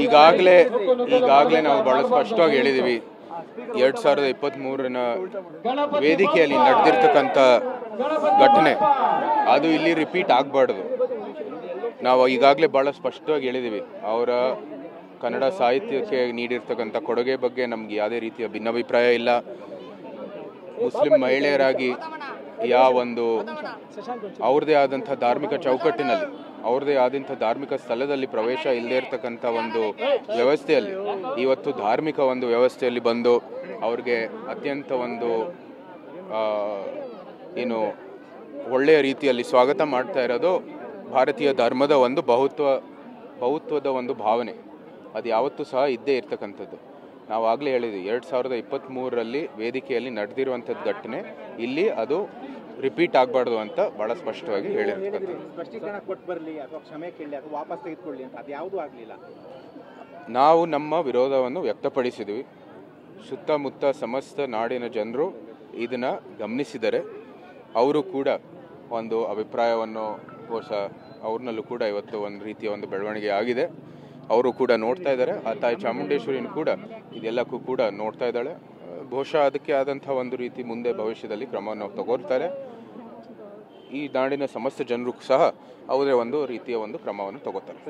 ಈಗಾಗಲೇ ನಾವು ಬಹಳ ಸ್ಪಷ್ಟವಾಗಿ ಹೇಳಿದ್ದೀವಿ. 2023ರ ವೇದಿಕೆಯಲ್ಲಿ ನಡೆದಿರ್ತಕ್ಕಂಥ ಘಟನೆ ಅದು ಇಲ್ಲಿ ರಿಪೀಟ್ ಆಗಬಾರ್ದು. ನಾವು ಈಗಾಗಲೇ ಭಾಳ ಸ್ಪಷ್ಟವಾಗಿ ಹೇಳಿದ್ದೀವಿ. ಅವರ ಕನ್ನಡ ಸಾಹಿತ್ಯಕ್ಕೆ ನೀಡಿರ್ತಕ್ಕಂಥ ಕೊಡುಗೆ ಬಗ್ಗೆ ನಮ್ಗೆ ಯಾವುದೇ ರೀತಿಯ ಭಿನ್ನಾಭಿಪ್ರಾಯ ಇಲ್ಲ. ಮುಸ್ಲಿಂ ಮಹಿಳೆಯರಾಗಿ ಯಾವೊಂದು ಅವ್ರದ್ದೇ ಆದಂಥ ಧಾರ್ಮಿಕ ಚೌಕಟ್ಟಿನಲ್ಲಿ, ಅವ್ರದ್ದೇ ಆದಂಥ ಧಾರ್ಮಿಕ ಸ್ಥಳದಲ್ಲಿ ಪ್ರವೇಶ ಇಲ್ಲದೇ ಇರ್ತಕ್ಕಂಥ ಒಂದು ವ್ಯವಸ್ಥೆಯಲ್ಲಿ ಇವತ್ತು ಧಾರ್ಮಿಕ ಒಂದು ವ್ಯವಸ್ಥೆಯಲ್ಲಿ ಬಂದು ಅವ್ರಿಗೆ ಅತ್ಯಂತ ಒಂದು ಏನು ಒಳ್ಳೆಯ ರೀತಿಯಲ್ಲಿ ಸ್ವಾಗತ ಮಾಡ್ತಾ ಇರೋದು ಭಾರತೀಯ ಧರ್ಮದ ಒಂದು ಬಹುತ್ವದ ಒಂದು ಭಾವನೆ. ಅದು ಯಾವತ್ತೂ ಸಹ ಇದ್ದೇ ಇರ್ತಕ್ಕಂಥದ್ದು. ನಾವು ಆಗಲೇ ಹೇಳಿದ್ವಿ, 2023ರಲ್ಲಿ ವೇದಿಕೆಯಲ್ಲಿ ನಡೆದಿರುವಂಥದ್ದು ಘಟನೆ ಇಲ್ಲಿ ಅದು ರಿಪೀಟ್ ಆಗಬಾರ್ದು ಅಂತ ಭಾಳ ಸ್ಪಷ್ಟವಾಗಿ ಹೇಳಿರ್ತಕ್ಕಂಥದ್ದು. ನಾವು ನಮ್ಮ ವಿರೋಧವನ್ನು ವ್ಯಕ್ತಪಡಿಸಿದ್ವಿ. ಸುತ್ತಮುತ್ತ ಸಮಸ್ತ ನಾಡಿನ ಜನರು ಇದನ್ನು ಗಮನಿಸಿದರೆ ಅವರು ಕೂಡ ಒಂದು ಅಭಿಪ್ರಾಯವನ್ನು ಅವ್ರನ್ನಲ್ಲೂ ಕೂಡ ಇವತ್ತು ಒಂದು ರೀತಿಯ ಒಂದು ಬೆಳವಣಿಗೆ ಆಗಿದೆ. ಅವರು ಕೂಡ ನೋಡ್ತಾ ಇದ್ದಾರೆ. ಆ ತಾಯಿ ಚಾಮುಂಡೇಶ್ವರಿನ ಕೂಡ ಇದೆಲ್ಲಕ್ಕೂ ಕೂಡ ನೋಡ್ತಾ ಇದ್ದಾಳೆ. ಬಹುಶಃ ಅದಕ್ಕೆ ಆದಂಥ ಒಂದು ರೀತಿ ಮುಂದೆ ಭವಿಷ್ಯದಲ್ಲಿ ಕ್ರಮವನ್ನು ತಗೋರ್ತಾರೆ. ಈ ನಾಡಿನ ಸಮಸ್ತ ಜನರು ಸಹ ಅವರೇ ಒಂದು ರೀತಿಯ ಒಂದು ಕ್ರಮವನ್ನು ತಗೋತಾರೆ.